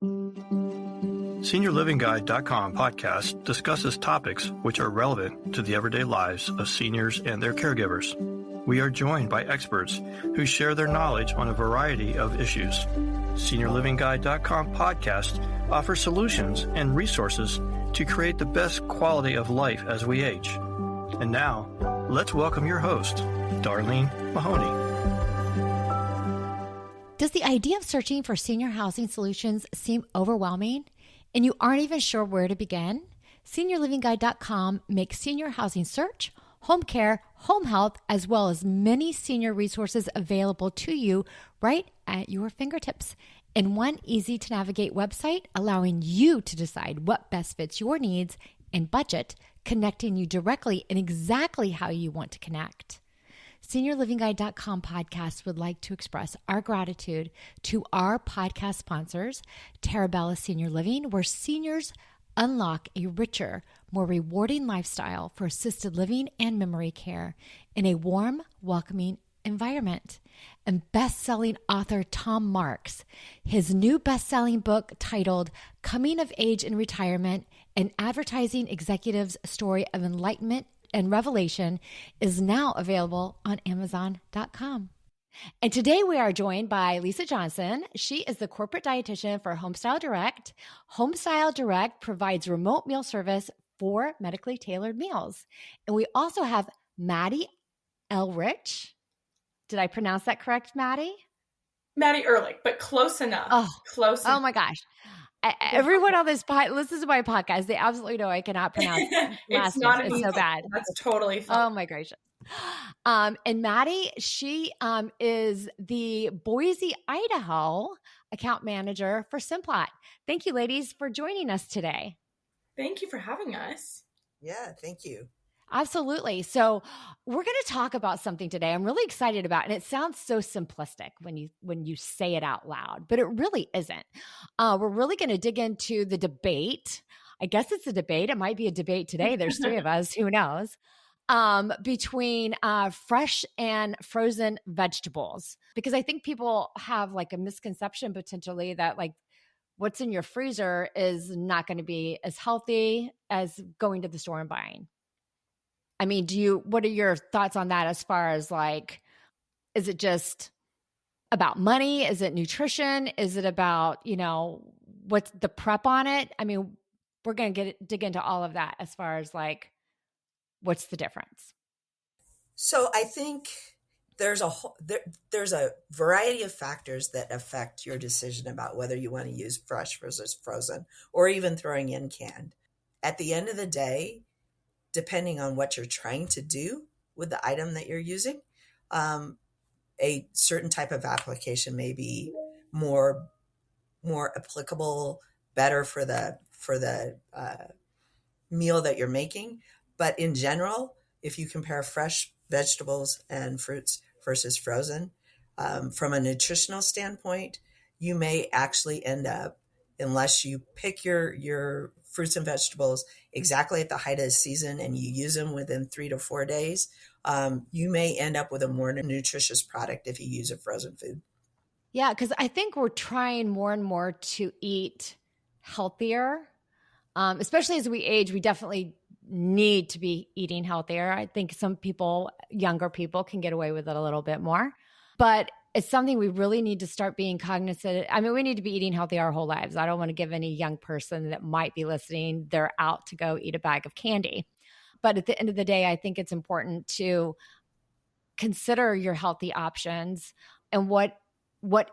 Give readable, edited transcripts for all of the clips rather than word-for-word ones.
SeniorLivingGuide.com podcast discusses topics which are relevant to the everyday lives of seniors and their caregivers. We are joined by experts who share their knowledge on a variety of issues. SeniorLivingGuide.com podcast offers solutions and resources to create the best quality of life as we age. And now, let's welcome your host, Darlene Mahoney. Does the idea of searching for senior housing solutions seem overwhelming and you aren't even sure where to begin? SeniorLivingGuide.com makes senior housing search, home care, home health, as well as many senior resources available to you right at your fingertips in one easy-to-navigate website, allowing you to decide what best fits your needs and budget, connecting you directly and exactly how you want to connect. SeniorLivingGuide.com podcast would like to express our gratitude to our podcast sponsors, Terabella Senior Living, where seniors unlock a richer, more rewarding lifestyle for assisted living and memory care in a warm, welcoming environment. And best-selling author Tom Marks, his new best-selling book titled Coming of Age in Retirement, an advertising executive's story of enlightenment and revelation, is now available on Amazon.com. And today we are joined by Lisa Johnson. She is the corporate dietitian for Homestyle Direct. Homestyle Direct provides remote meal service for medically tailored meals. And we also have Maddie Elrich. Did I pronounce that correct, Maddie? Maddie Ehrlich, but close enough. Oh my gosh. Everyone on this listens to my podcast. They absolutely know I cannot pronounce last names. It's so bad. That's totally fine. Oh my gracious. And Maddie, she is the Boise, Idaho account manager for Simplot. Thank you, ladies, for joining us today. Thank you for having us. Yeah, thank you. Absolutely. So we're going to talk about something today I'm really excited about. And it sounds so simplistic when you say it out loud, but it really isn't. We're really going to dig into the debate. I guess it's a debate. It might be a debate today. There's three of us. Who knows? Between fresh and frozen vegetables. Because I think people have like a misconception potentially that like what's in your freezer is not going to be as healthy as going to the store and buying. I mean, what are your thoughts on that as far as like, is it just about money? Is it nutrition? Is it about, what's the prep on it? I mean, we're going to dig into all of that as far as like, what's the difference? So I think there's a variety of factors that affect your decision about whether you want to use fresh versus frozen or even throwing in canned. At the end of the day, depending on what you're trying to do with the item that you're using, a certain type of application may be more applicable, better for the meal that you're making. But in general, if you compare fresh vegetables and fruits versus frozen, from a nutritional standpoint, you may actually end up, unless you pick your fruits and vegetables exactly at the height of the season and you use them within 3 to 4 days, you may end up with a more nutritious product if you use a frozen food. Yeah, because I think we're trying more and more to eat healthier, especially as we age. We definitely need to be eating healthier. I think some people, younger people, can get away with it a little bit more. But it's something we really need to start being cognizant. I mean, we need to be eating healthy our whole lives. I don't want to give any young person that might be listening, they're out to go eat a bag of candy. But at the end of the day, I think it's important to consider your healthy options and what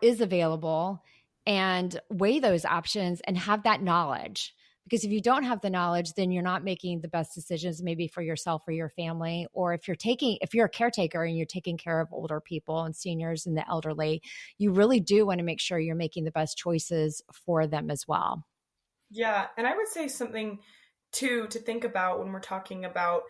is available and weigh those options and have that knowledge. Because if you don't have the knowledge, then you're not making the best decisions maybe for yourself or your family. Or if you're a caretaker and you're taking care of older people and seniors and the elderly, you really do want to make sure you're making the best choices for them as well. Yeah. And I would say something too to think about when we're talking about,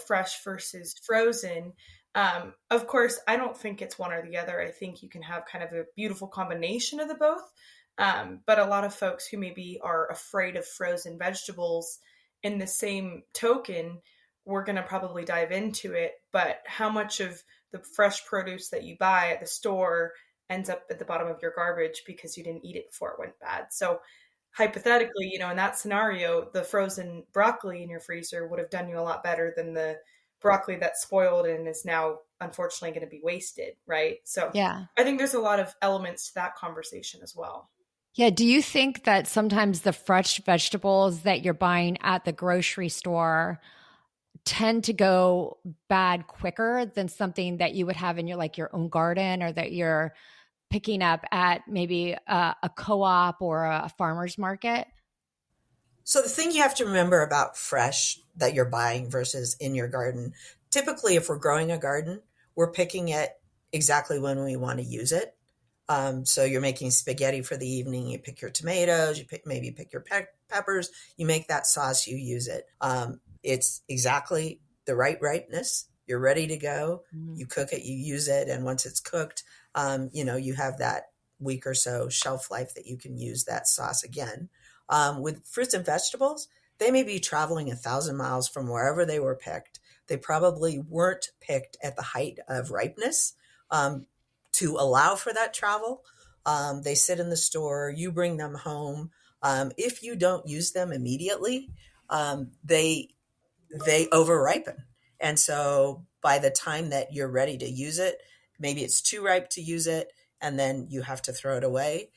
fresh versus frozen. Of course, I don't think it's one or the other. I think you can have kind of a beautiful combination of the both. But a lot of folks who maybe are afraid of frozen vegetables, in the same token, we're going to probably dive into it. But how much of the fresh produce that you buy at the store ends up at the bottom of your garbage because you didn't eat it before it went bad? So hypothetically, in that scenario, the frozen broccoli in your freezer would have done you a lot better than the broccoli that's spoiled and is now unfortunately going to be wasted, right? So Yeah. I think there's a lot of elements to that conversation as well. Yeah. Do you think that sometimes the fresh vegetables that you're buying at the grocery store tend to go bad quicker than something that you would have in your own garden, or that you're picking up at maybe a co-op or a farmer's market? So the thing you have to remember about fresh that you're buying versus in your garden, typically if we're growing a garden, we're picking it exactly when we want to use it. So you're making spaghetti for the evening, you pick your tomatoes, maybe pick your peppers, you make that sauce, you use it. It's exactly the right ripeness. You're ready to go. Mm. You cook it, you use it, and once it's cooked, you have that week or so shelf life that you can use that sauce again. With fruits and vegetables, they may be traveling 1,000 miles from wherever they were picked. They probably weren't picked at the height of ripeness to allow for that travel. They sit in the store, you bring them home. If you don't use them immediately, they over ripen. And so by the time that you're ready to use it, maybe it's too ripe to use it, and then you have to throw it away,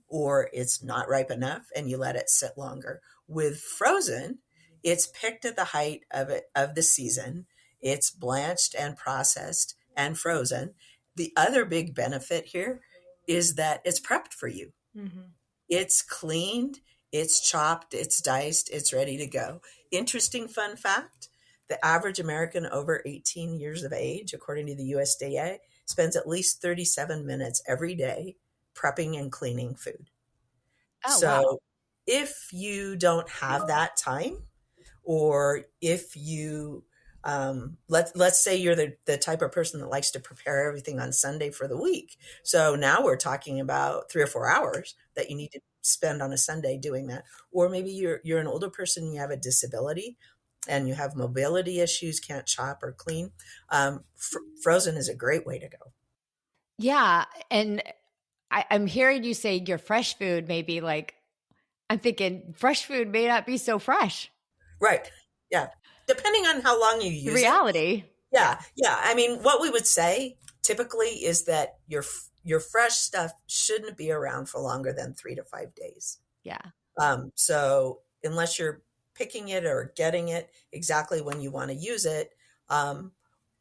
or it's not ripe enough and you let it sit longer. With frozen, it's picked at the height of the season. It's blanched and processed and frozen. The other big benefit here is that it's prepped for you. Mm-hmm. It's cleaned, it's chopped, it's diced, it's ready to go. Interesting fun fact, the average American over 18 years of age, according to the USDA, spends at least 37 minutes every day prepping and cleaning food. Oh, wow. So if you don't have that time, or if you let's say you're the type of person that likes to prepare everything on Sunday for the week. So now we're talking about 3 or 4 hours that you need to spend on a Sunday doing that. Or maybe you're an older person, you have a disability and you have mobility issues, can't chop or clean. Frozen is a great way to go. Yeah. And I'm hearing you say your fresh food may be I'm thinking fresh food may not be so fresh. Right. Yeah. Depending on how long you The use it. reality. Yeah. Yeah. I mean, what we would say typically is that your fresh stuff shouldn't be around for longer than 3 to 5 days. Yeah. So unless you're picking it or getting it exactly when you want to use it,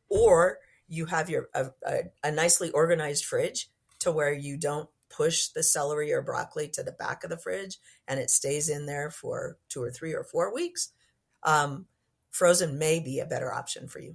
or you have a nicely organized fridge to where you don't push the celery or broccoli to the back of the fridge and it stays in there for 2 or 3 or 4 weeks, frozen may be a better option for you.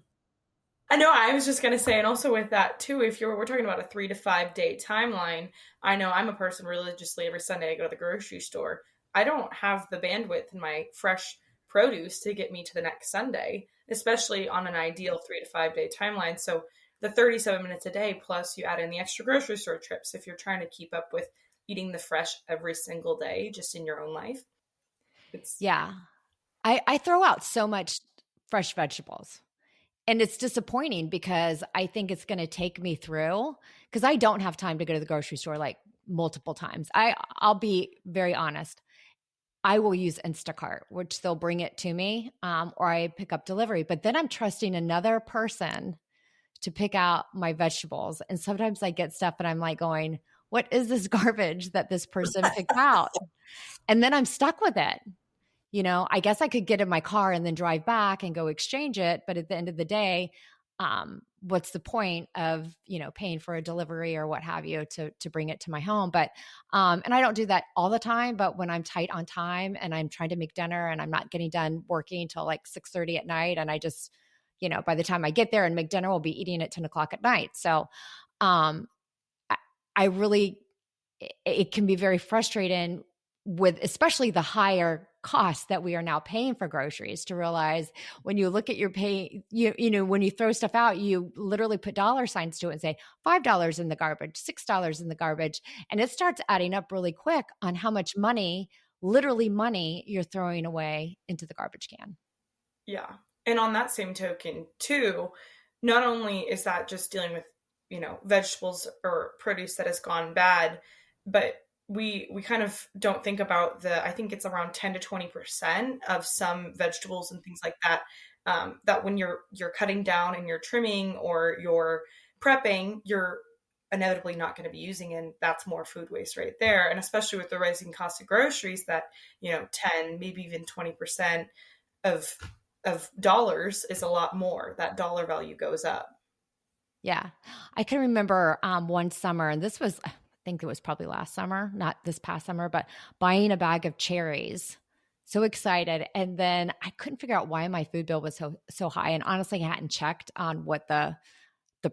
I know, I was just going to say, and also with that too, if we're talking about a 3 to 5 day timeline, I know I'm a person religiously every Sunday I go to the grocery store. I don't have the bandwidth in my fresh produce to get me to the next Sunday, especially on an ideal 3 to 5 day timeline. So the 37 minutes a day, plus you add in the extra grocery store trips, if you're trying to keep up with eating the fresh every single day, just in your own life. Yeah. I throw out so much fresh vegetables. And it's disappointing because I think it's going to take me through, because I don't have time to go to the grocery store multiple times. I'll be very honest. I will use Instacart, which they'll bring it to me, or I pick up delivery. But then I'm trusting another person to pick out my vegetables. And sometimes I get stuff and I'm going, what is this garbage that this person picked out? And then I'm stuck with it. I guess I could get in my car and then drive back and go exchange it. But at the end of the day, what's the point of, paying for a delivery or what have you to bring it to my home? But, and I don't do that all the time, but when I'm tight on time and I'm trying to make dinner and I'm not getting done working until 6:30 at night, and I just, by the time I get there and make dinner, we'll be eating at 10 o'clock at night. So, I really, it can be very frustrating with especially the higher costs that we are now paying for groceries, to realize when you look at your pay, when you throw stuff out, you literally put dollar signs to it and say $5 in the garbage, $6 in the garbage. And it starts adding up really quick on how much money, literally money, you're throwing away into the garbage can. Yeah. And on that same token too, not only is that just dealing with, vegetables or produce that has gone bad, but we kind of don't think about I think it's around 10 to 20% of some vegetables and things like that, that when you're cutting down and you're trimming or you're prepping, you're inevitably not going to be using, and that's more food waste right there. And especially with the rising cost of groceries, that 10, maybe even 20% of dollars is a lot more. That dollar value goes up. Yeah. I can remember one summer, and this was, I think it was probably last summer, not this past summer, but buying a bag of cherries. So excited. And then I couldn't figure out why my food bill was so high. And honestly, I hadn't checked on what the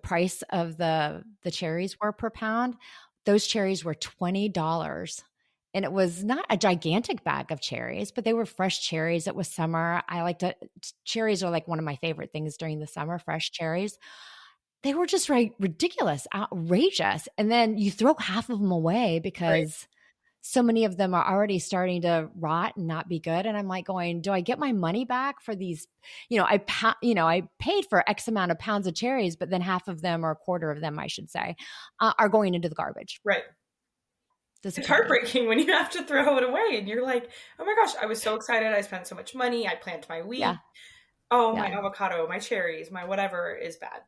price of the cherries were per pound. Those cherries were $20. And it was not a gigantic bag of cherries, but they were fresh cherries. It was summer. Cherries are like one of my favorite things during the summer, fresh cherries. They were just ridiculous, outrageous. And then you throw half of them away because so many of them are already starting to rot and not be good. And I'm like going, do I get my money back for these? I paid for X amount of pounds of cherries, but then half of them, or a quarter of them, I should say, are going into the garbage. Right. It's heartbreaking when you have to throw it away and you're like, oh my gosh, I was so excited. I spent so much money. I planned my week. Yeah. Oh, yeah. My avocado, my cherries, my whatever is bad.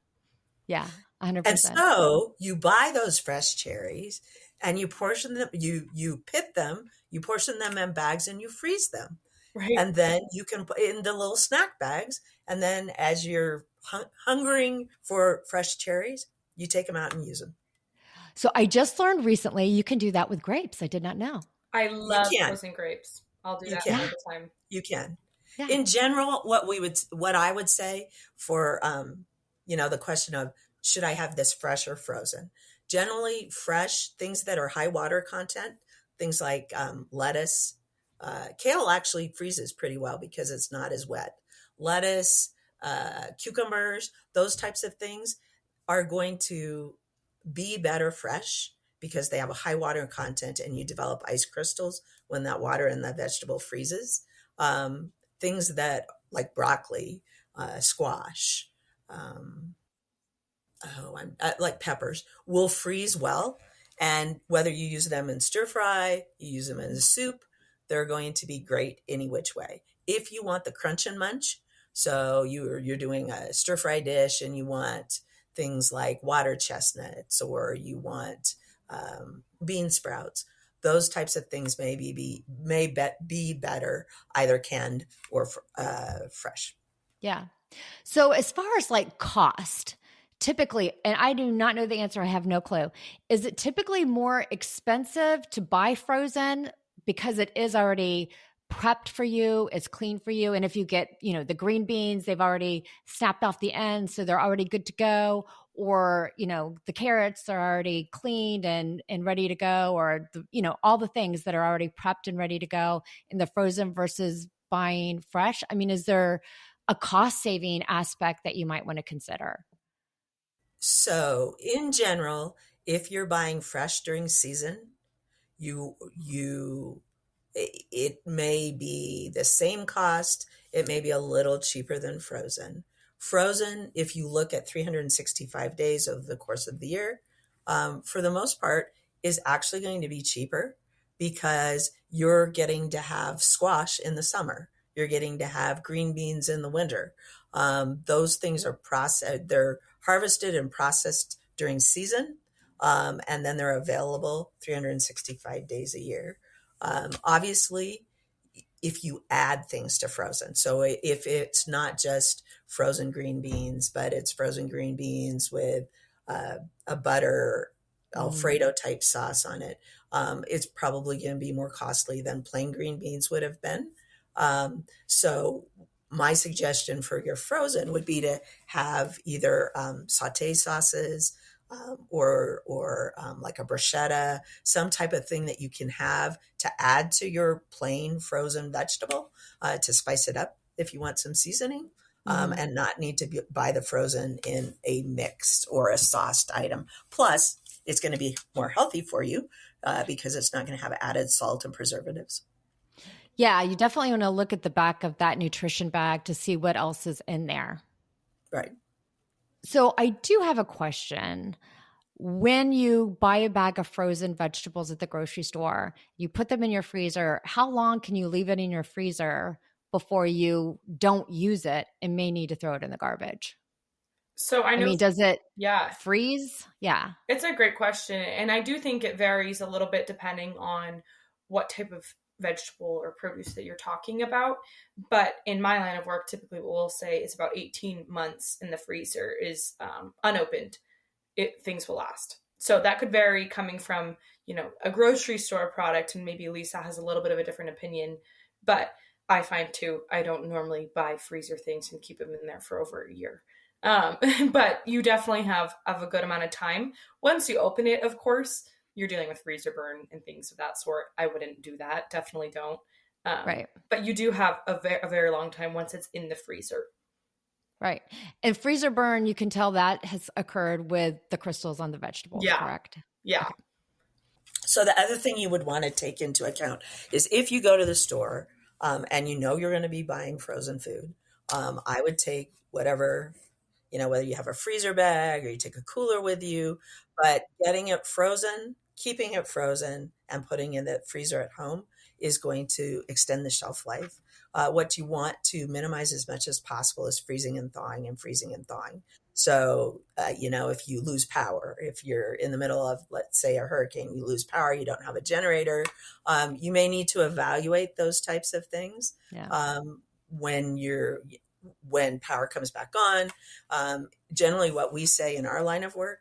Yeah, 100%. And so you buy those fresh cherries and you portion them, you pit them, you portion them in bags and you freeze them. Right. And then you can put in the little snack bags. And then as you're hungering for fresh cherries, you take them out and use them. So I just learned recently you can do that with grapes. I did not know. I love frozen grapes. I'll do that all the time. You can. Yeah. In general, what I would say for, the question of should I have this fresh or frozen? Generally fresh, things that are high water content, things like lettuce. Kale actually freezes pretty well because it's not as wet. Lettuce, cucumbers, those types of things are going to be better fresh because they have a high water content and you develop ice crystals when that water in the vegetable freezes. Things that like broccoli, squash, like peppers will freeze well. And whether you use them in stir fry, you use them in a soup, they're going to be great any which way. If you want the crunch and munch, so you're doing a stir fry dish and you want things like water chestnuts or you want bean sprouts, those types of things may be better either canned or fresh. Yeah. So as far as like cost, typically, and I do not know the answer, I have no clue, is it typically more expensive to buy frozen because it is already prepped for you, it's clean for you? And if you get, the green beans, they've already snapped off the end, so they're already good to go. Or, the carrots are already cleaned and ready to go, or, all the things that are already prepped and ready to go in the frozen versus buying fresh. I mean, is there a cost saving aspect that you might want to consider? So in general, if you're buying fresh during season, it may be the same cost. It may be a little cheaper than frozen. Frozen, if you look at 365 days over the course of the year, for the most part, is actually going to be cheaper because you're getting to have squash in the summer. You're getting to have green beans in the winter. Those things are they're harvested and processed during season, and then they're available 365 days a year. Obviously, if you add things to frozen. So if it's not just frozen green beans, but it's frozen green beans with a butter Alfredo type sauce on it, it's probably going to be more costly than plain green beans would have been. So my suggestion for your frozen would be to have either sauté sauces, or like a bruschetta, some type of thing that you can have to add to your plain frozen vegetable to spice it up if you want some seasoning, and not need to buy the frozen in a mixed or a sauced item. Plus, it's going to be more healthy for you because it's not going to have added salt and preservatives. Yeah, you definitely want to look at the back of that nutrition bag to see what else is in there. Right. So I do have a question. when you buy a bag of frozen vegetables at the grocery store, you put them in your freezer, how long can you leave it in your freezer before you don't use it and may need to throw it in the garbage? So I I know, mean, does it yeah, freeze? Yeah. it's a great question. And I do think it varies a little bit depending on what type of vegetable or produce that you're talking about. But in my line of work, typically what we'll say is about 18 months in the freezer is unopened. Things will last. So that could vary coming from, a grocery store product, and maybe Lisa has a little bit of a different opinion. But I find too, I don't normally buy freezer things and keep them in there for over a year. Um, but you definitely have a good amount of time. Once you open it, of course, you're dealing with freezer burn and things of that sort. I wouldn't do that. Definitely don't. Right. But you do have a very long time once it's in the freezer. Right. And freezer burn, you can tell that has occurred with the crystals on the vegetables, Yeah. correct? Yeah. Okay. So the other thing you would want to take into account is if you go to the store and you're going to be buying frozen food, I would take whatever, whether you have a freezer bag or you take a cooler with you, but getting it frozen, keeping it frozen and putting in the freezer at home is going to extend the shelf life. What you want to minimize as much as possible is freezing and thawing and freezing and thawing. So, if you lose power, if you're in the middle of, let's say, a hurricane, you lose power, you don't have a generator, you may need to evaluate those types of things. Yeah. When power comes back on. Generally what we say in our line of work,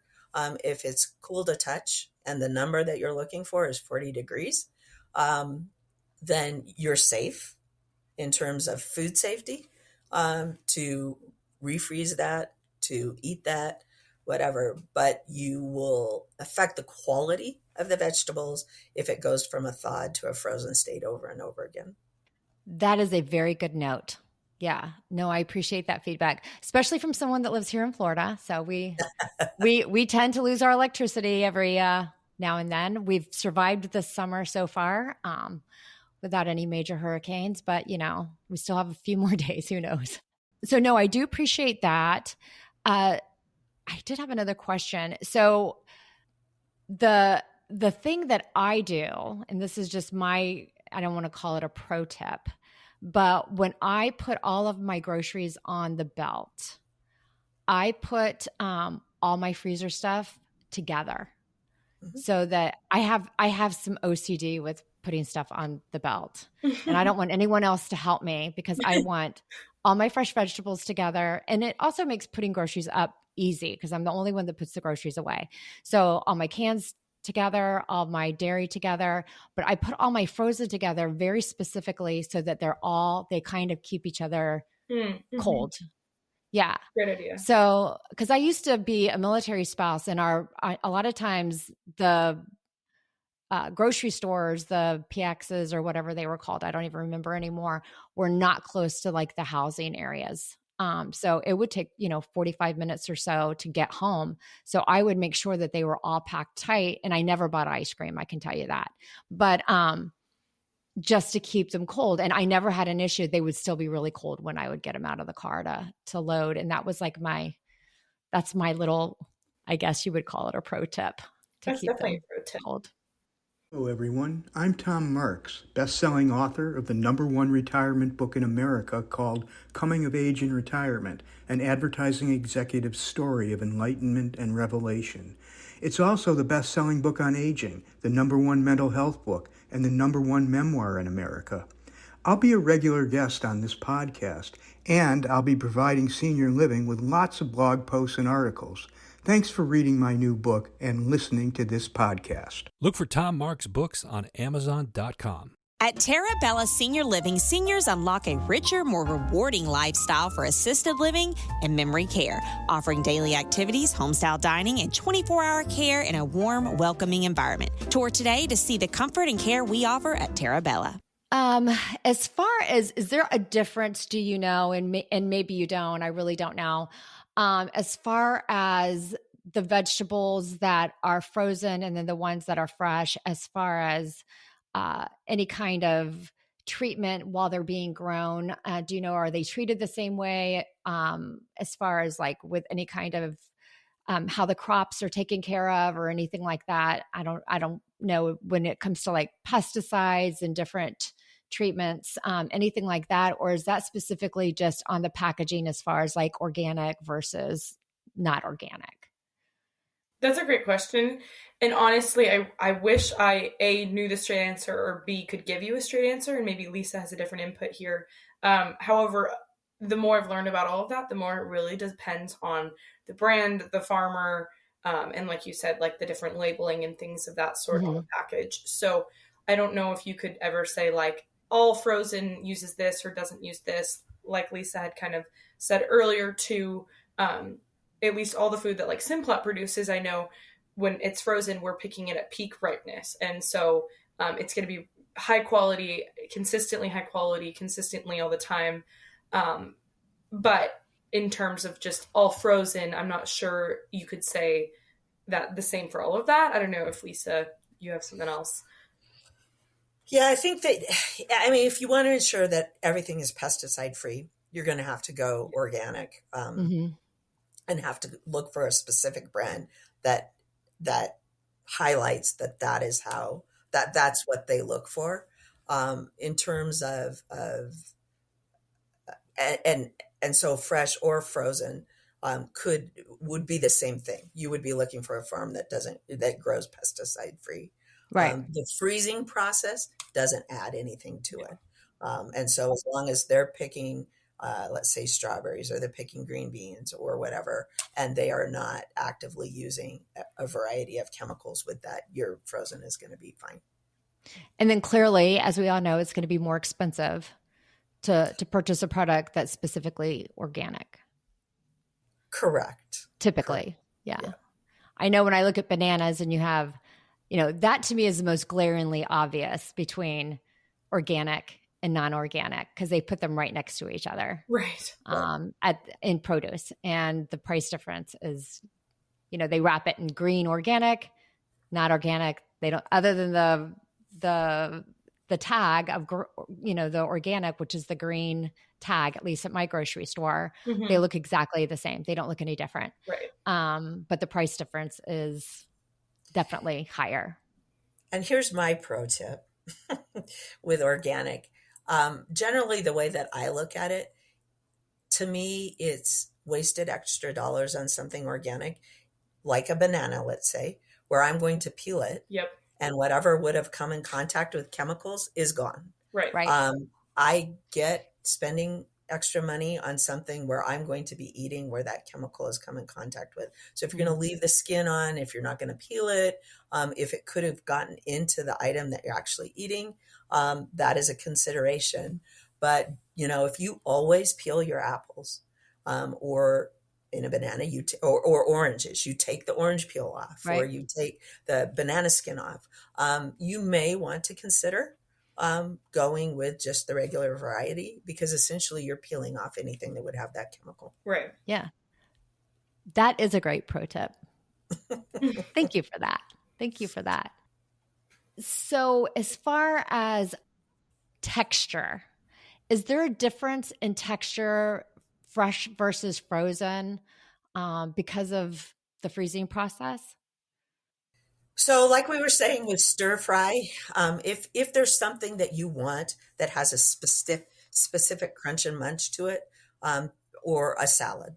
if it's cool to touch and the number that you're looking for is 40 degrees, then you're safe in terms of food safety, to refreeze that, to eat that, whatever, but you will affect the quality of the vegetables if it goes from a thawed to a frozen state over and over again. That is a very good note. Yeah. No, I appreciate that feedback, especially from someone that lives here in Florida. So we tend to lose our electricity every now and then. We've survived this summer so far without any major hurricanes, but we still have a few more days. Who knows? So no, I do appreciate that. I did have another question. So the thing that I do, and this is just I don't want to call it a pro tip, but when I put all of my groceries on the belt, I put all my freezer stuff together, so that I have some OCD with putting stuff on the belt, and I don't want anyone else to help me because I want all my fresh vegetables together. And it also makes putting groceries up easy because I'm the only one that puts the groceries away. So all my cans together, all my dairy together, but I put all my frozen together very specifically so that they kind of keep each other cold. Yeah. Great idea. So, because I used to be a military spouse, and a lot of times the grocery stores, the PXs or whatever they were called, I don't even remember anymore, were not close to like the housing areas. So it would take, 45 minutes or so to get home. So I would make sure that they were all packed tight, and I never bought ice cream, I can tell you that. But just to keep them cold. And I never had an issue. They would still be really cold when I would get them out of the car to load. And that was like that's my little, I guess you would call it a pro tip to That's keep definitely them a pro tip. cold. Hello, everyone. I'm Tom Marks, best-selling author of the #1 retirement book in America called Coming of Age in Retirement, an advertising executive's story of enlightenment and revelation. It's also the best-selling book on aging, the #1 mental health book, and the #1 memoir in America. I'll be a regular guest on this podcast, and I'll be providing Senior Living with lots of blog posts and articles. Thanks for reading my new book and listening to this podcast. Look for Tom Marks' books on Amazon.com. At Terra Bella Senior Living, seniors unlock a richer, more rewarding lifestyle for assisted living and memory care, offering daily activities, homestyle dining, and 24-hour care in a warm, welcoming environment. Tour today to see the comfort and care we offer at Terra Bella. As far as, is there a difference, do you know, and maybe you don't, I really don't know, as far as the vegetables that are frozen and then the ones that are fresh, as far as any kind of treatment while they're being grown? Do you know, are they treated the same way as far as like with any kind of how the crops are taken care of or anything like that. I don't know when it comes to like pesticides and different treatments, anything like that, or is that specifically just on the packaging as far as like organic versus not organic? That's a great question. And honestly, I wish I A, knew the straight answer, or B, could give you a straight answer. And maybe Lisa has a different input here. However, the more I've learned about all of that, the more it really depends on the brand, the farmer, and like you said, like the different labeling and things of that sort on the package. So I don't know if you could ever say like all frozen uses this or doesn't use this. Like Lisa had kind of said earlier too, at least all the food that like Simplot produces, I know when it's frozen, we're picking it at peak ripeness. And so it's going to be high quality, consistently all the time. But in terms of just all frozen, I'm not sure you could say that the same for all of that. I don't know if Lisa, you have something else. Yeah, I think that, I mean, if you want to ensure that everything is pesticide free, you're going to have to go organic. And have to look for a specific brand that highlights that is how that's what they look for, in terms of and so fresh or frozen would be the same thing. You would be looking for a farm that grows pesticide free. Right. The freezing process doesn't add anything to it, and so as long as they're picking, let's say strawberries, or they're picking green beans or whatever, and they are not actively using a variety of chemicals with that, your frozen is going to be fine. And then clearly, as we all know, it's going to be more expensive to purchase a product that's specifically organic. Correct. Typically. Yeah. I know when I look at bananas and you have, that to me is the most glaringly obvious between organic and non-organic, because they put them right next to each other. Right. In produce. And the price difference is, they wrap it in green organic, not organic. They don't, other than the tag of, the organic, which is the green tag, at least at my grocery store, they look exactly the same. They don't look any different. Right. But the price difference is definitely higher. And here's my pro tip with organic. Generally, the way that I look at it, to me, it's wasted extra dollars on something organic, like a banana, let's say, where I'm going to peel it. Yep. And whatever would have come in contact with chemicals is gone. Right. I get spending extra money on something where I'm going to be eating where that chemical has come in contact with. So if you're going to leave the skin on, if you're not going to peel it, if it could have gotten into the item that you're actually eating, that is a consideration. But, if you always peel your apples, or in a banana, or oranges, you take the orange peel off, right, or you take the banana skin off, you may want to consider going with just the regular variety, because essentially you're peeling off anything that would have that chemical. Right. Yeah. That is a great pro tip. Thank you for that. So as far as texture, is there a difference in texture, fresh versus frozen, because of the freezing process? So like we were saying with stir fry, if there's something that you want that has a specific crunch and munch to it, or a salad,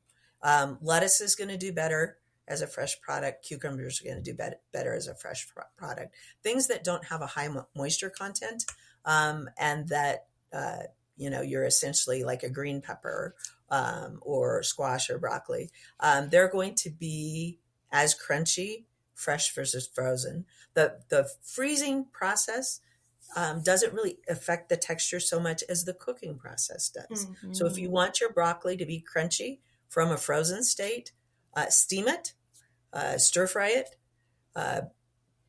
lettuce is going to do better as a fresh product. Cucumbers are going to do better as a fresh product. Things that don't have a high moisture content, and that, you're essentially like a green pepper, or squash or broccoli, they're going to be as crunchy, fresh versus frozen. The freezing process doesn't really affect the texture so much as the cooking process does. Mm-hmm. So if you want your broccoli to be crunchy from a frozen state, steam it, stir fry it,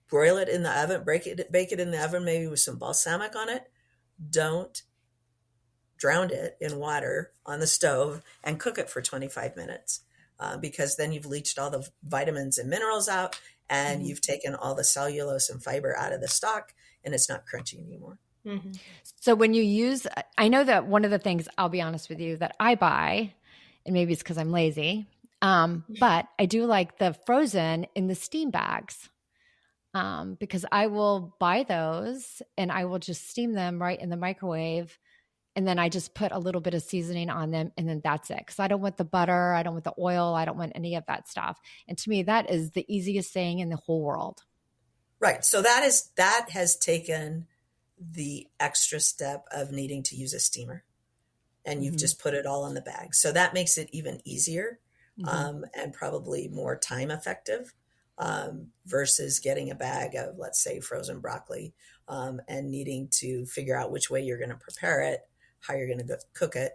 broil it in the oven, bake it in the oven, maybe with some balsamic on it. Don't drown it in water on the stove and cook it for 25 minutes, because then you've leached all the vitamins and minerals out, and you've taken all the cellulose and fiber out of the stock, and it's not crunchy anymore. Mm-hmm. So when you use, I know that one of the things, I'll be honest with you, that I buy, and maybe it's because I'm lazy, But I do like the frozen in the steam bags. Because I will buy those and I will just steam them right in the microwave. And then I just put a little bit of seasoning on them and then that's it. Because I don't want the butter, I don't want the oil, I don't want any of that stuff. And to me, that is the easiest thing in the whole world. Right. So that has taken the extra step of needing to use a steamer, and you've just put it all in the bag. So that makes it even easier, and probably more time effective, versus getting a bag of, let's say, frozen broccoli, and needing to figure out which way you're going to prepare it, how you're going to cook it.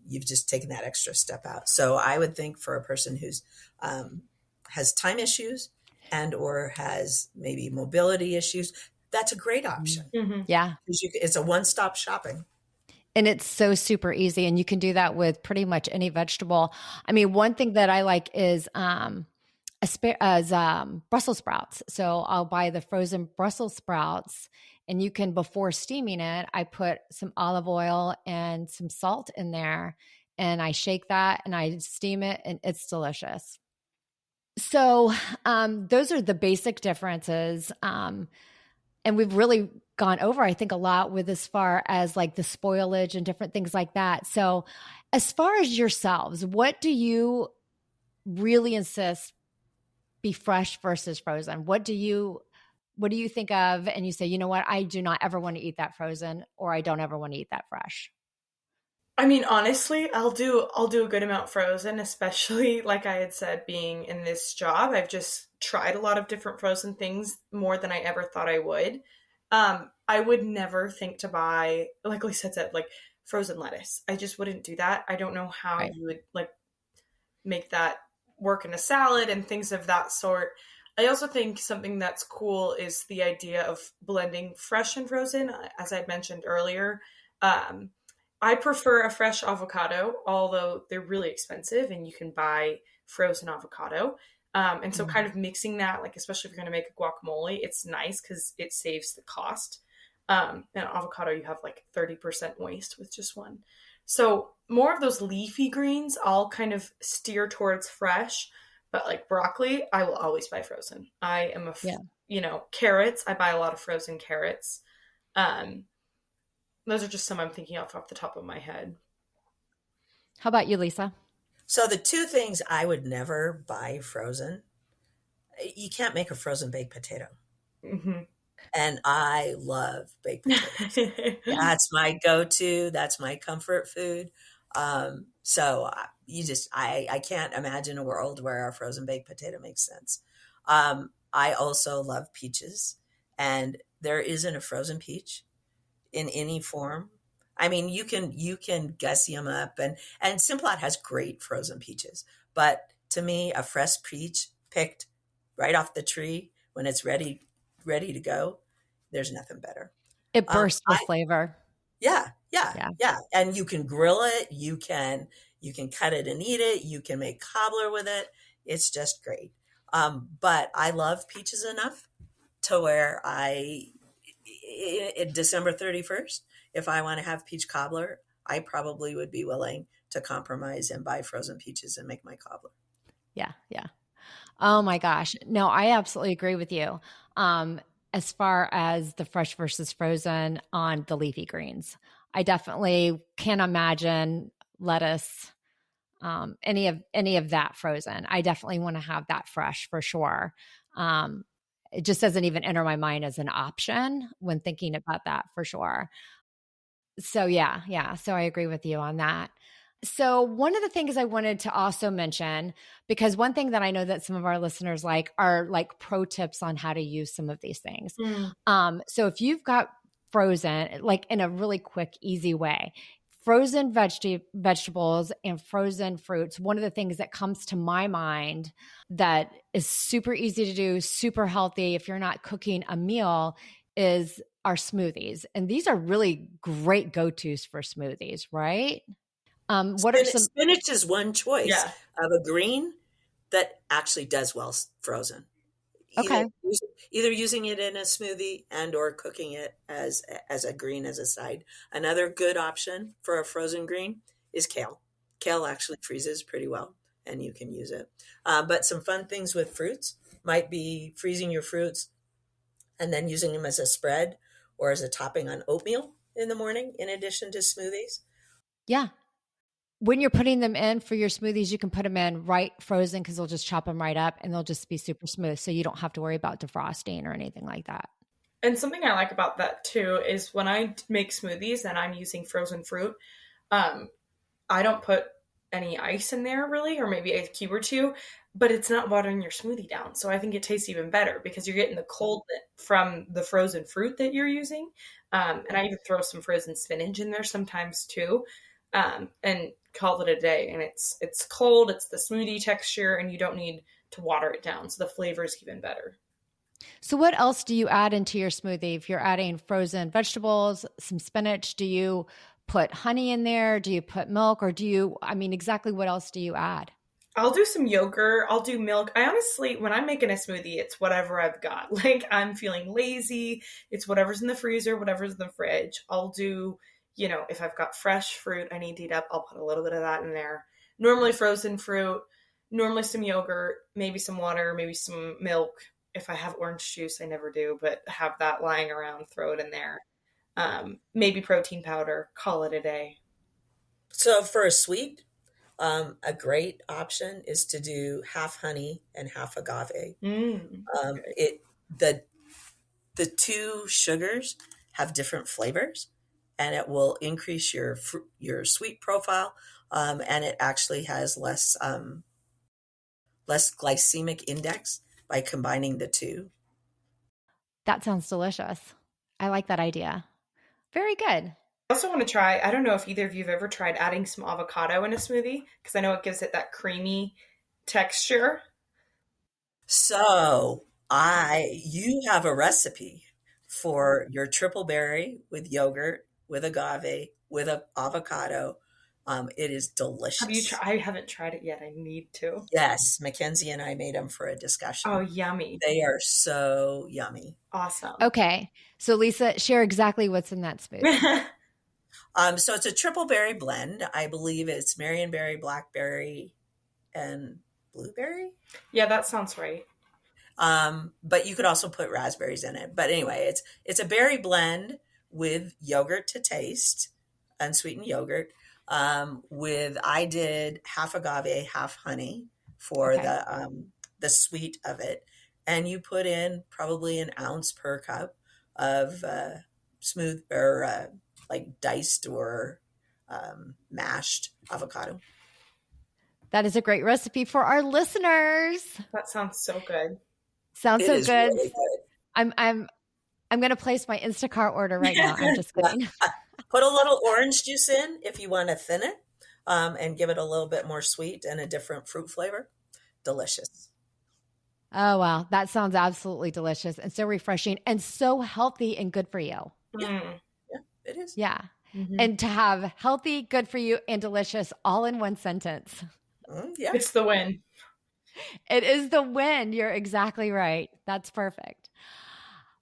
You've just taken that extra step out. So I would think for a person who's has time issues and or has maybe mobility issues, that's a great option. Yeah. Because it's a one-stop shopping. And it's so super easy. And you can do that with pretty much any vegetable. I mean, one thing that I like is Brussels sprouts. So I'll buy the frozen Brussels sprouts, and you can, before steaming it, I put some olive oil and some salt in there, and I shake that and I steam it, and it's delicious. So those are the basic differences. And we've really gone over, I think, a lot with as far as like the spoilage and different things like that. So as far as yourselves, what do you really insist be fresh versus frozen? What do you think of and you say, you know what, I do not ever want to eat that frozen, or I don't ever want to eat that fresh? I mean, honestly, I'll do a good amount frozen, especially like I had said, being in this job. I've just tried a lot of different frozen things, more than I ever thought I would. I would never think to buy, like Lisa said, like frozen lettuce. I just wouldn't do that. I don't know how you would like make that work in a salad and things of that sort. I also think something that's cool is the idea of blending fresh and frozen. As I mentioned earlier, I prefer a fresh avocado, although they're really expensive and you can buy frozen avocado. And so kind of mixing that, like, especially if you're going to make a guacamole, it's nice because it saves the cost. And avocado, you have like 30% waste with just one. So more of those leafy greens, I'll kind of steer towards fresh, but like broccoli, I will always buy frozen. I am carrots, I buy a lot of frozen carrots. Those are just some I'm thinking off the top of my head. How about you, Lisa? So the two things I would never buy frozen, you can't make a frozen baked potato. And I love baked potatoes. That's my go-to. That's my comfort food. So I can't imagine a world where a frozen baked potato makes sense. I also love peaches, and there isn't a frozen peach in any form. I mean, you can gussy them up, and Simplot has great frozen peaches. But to me, a fresh peach picked right off the tree when it's ready to go, there's nothing better. It bursts with flavor. Yeah. And you can grill it. You can cut it and eat it. You can make cobbler with it. It's just great. But I love peaches enough to where December 31st, if I want to have peach cobbler, I probably would be willing to compromise and buy frozen peaches and make my cobbler. Yeah. Oh my gosh. No, I absolutely agree with you. As far as the fresh versus frozen on the leafy greens, I definitely can't imagine lettuce, any of that frozen. I definitely want to have that fresh for sure. It just doesn't even enter my mind as an option when thinking about that for sure. So yeah. So I agree with you on that. So one of the things I wanted to also mention, because one thing that I know that some of our listeners like are like pro tips on how to use some of these things. So if you've got frozen, like in a really quick, easy way, frozen vegetables and frozen fruits, one of the things that comes to my mind that is super easy to do, super healthy if you're not cooking a meal, is our smoothies. And these are really great go-tos for smoothies, right? What are some? Spinach is one choice of a green that actually does well frozen. Okay. Either using it in a smoothie and or cooking it as a green as a side. Another good option for a frozen green is kale. Kale actually freezes pretty well and you can use it. But some fun things with fruits might be freezing your fruits and then using them as a spread or as a topping on oatmeal in the morning, in addition to smoothies. Yeah. When you're putting them in for your smoothies, you can put them in right frozen because they'll just chop them right up and they'll just be super smooth. So you don't have to worry about defrosting or anything like that. And something I like about that too is when I make smoothies and I'm using frozen fruit, I don't put any ice in there really, or maybe a cube or two, but it's not watering your smoothie down. So I think it tastes even better because you're getting the cold from the frozen fruit that you're using. And I even throw some frozen spinach in there sometimes too, and call it a day. And it's cold, it's the smoothie texture, and you don't need to water it down. So the flavor is even better. So what else do you add into your smoothie? If you're adding frozen vegetables, some spinach, do you put honey in there? Do you put milk, or exactly what else do you add? I'll do some yogurt. I'll do milk. I honestly, when I'm making a smoothie, it's whatever I've got. Like I'm feeling lazy. It's whatever's in the freezer, whatever's in the fridge. I'll do, if I've got fresh fruit I need to eat up, I'll put a little bit of that in there. Normally frozen fruit, normally some yogurt, maybe some water, maybe some milk. If I have orange juice, I never do, but have that lying around, throw it in there. Maybe protein powder, call it a day. So for a sweet, a great option is to do half honey and half agave. Okay. The two sugars have different flavors, and it will increase your sweet profile, and it actually has less glycemic index by combining the two. That sounds delicious. I like that idea. Very good. I also want to try, I don't know if either of you have ever tried adding some avocado in a smoothie, because I know it gives it that creamy texture. So you have a recipe for your triple berry with yogurt, with agave, with an avocado. It is delicious. Have you tried? I haven't tried it yet. I need to. Yes, Mackenzie and I made them for a discussion. Oh, yummy. They are so yummy. Awesome. Okay. So Lisa, share exactly what's in that smoothie. So it's a triple berry blend. I believe it's Marionberry, blackberry, and blueberry. Yeah, that sounds right. But you could also put raspberries in it. But anyway, it's a berry blend with yogurt to taste, unsweetened yogurt. I did half agave, half honey for the sweet of it, and you put in probably an ounce per cup of smooth or like diced or mashed avocado. That is a great recipe for our listeners. That sounds so good. Sounds so good. Really good. I'm going to place my Instacart order right now. I'm just kidding. Put a little orange juice in if you want to thin it, and give it a little bit more sweet and a different fruit flavor. Delicious. Oh, wow. That sounds absolutely delicious and so refreshing and so healthy and good for you. Mm. Yeah, it is. Yeah. Mm-hmm. And to have healthy, good for you, and delicious all in one sentence. Yeah. It's the win. It is the win. You're exactly right. That's perfect.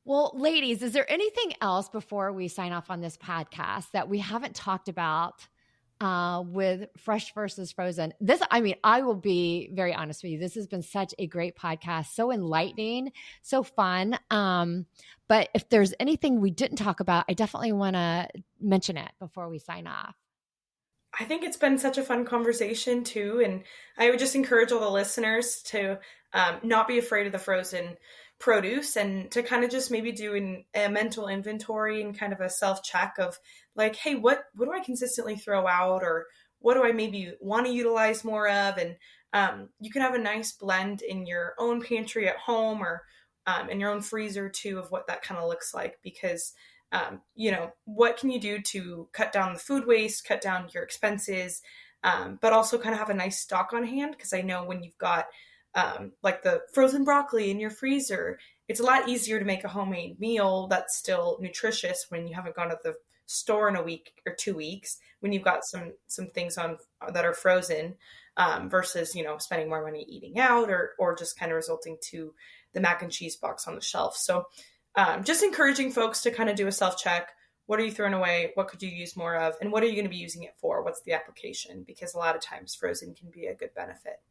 Well, ladies, is there anything else before we sign off on this podcast that we haven't talked about with fresh versus frozen? I will be very honest with you. This has been such a great podcast, so enlightening, so fun. But if there's anything we didn't talk about, I definitely want to mention it before we sign off. I think it's been such a fun conversation too. And I would just encourage all the listeners to not be afraid of the frozen produce and to kind of just maybe do a mental inventory and kind of a self-check of like, hey, what do I consistently throw out, or what do I maybe want to utilize more of? And you can have a nice blend in your own pantry at home or in your own freezer too of what that kind of looks like, because what can you do to cut down the food waste, cut down your expenses, but also kind of have a nice stock on hand. Because I know when you've got like the frozen broccoli in your freezer, it's a lot easier to make a homemade meal that's still nutritious when you haven't gone to the store in a week or 2 weeks, when you've got some things on that are frozen, versus, spending more money eating out or just kind of resulting to the mac and cheese box on the shelf. So just encouraging folks to kind of do a self-check. What are you throwing away? What could you use more of? And what are you going to be using it for? What's the application? Because a lot of times frozen can be a good benefit.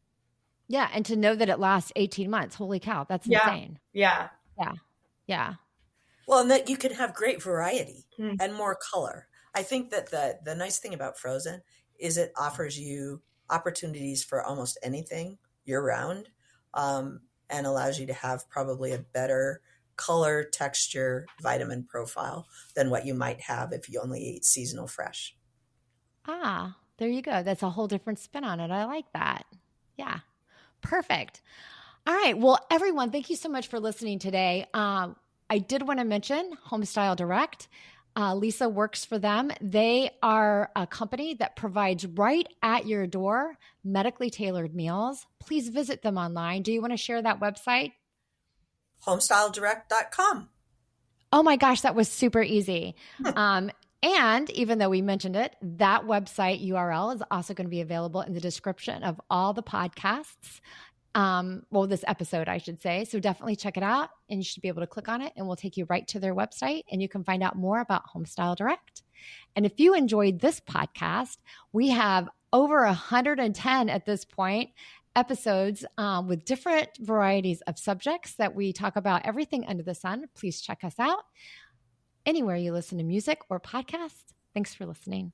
Yeah. And to know that it lasts 18 months. Holy cow. That's insane. Yeah. Yeah. Yeah. Well, and that you can have great variety Mm. and more color. I think that the nice thing about frozen is it offers you opportunities for almost anything year round, and allows you to have probably a better color, texture, vitamin profile than what you might have if you only ate seasonal fresh. Ah, there you go. That's a whole different spin on it. I like that. Yeah. Perfect. All right. Well, everyone, thank you so much for listening today. I did want to mention Homestyle Direct. Lisa works for them. They are a company that provides right at your door medically tailored meals. Please visit them online. Do you want to share that website? HomestyleDirect.com. Oh my gosh, that was super easy. And even though we mentioned it, that website URL is also going to be available in the description of all the podcasts. This episode, I should say. So definitely check it out, and you should be able to click on it, and we'll take you right to their website, and you can find out more about Homestyle Direct. And if you enjoyed this podcast, we have over 110 at this point episodes with different varieties of subjects that we talk about everything under the sun. Please check us out anywhere you listen to music or podcasts. Thanks for listening.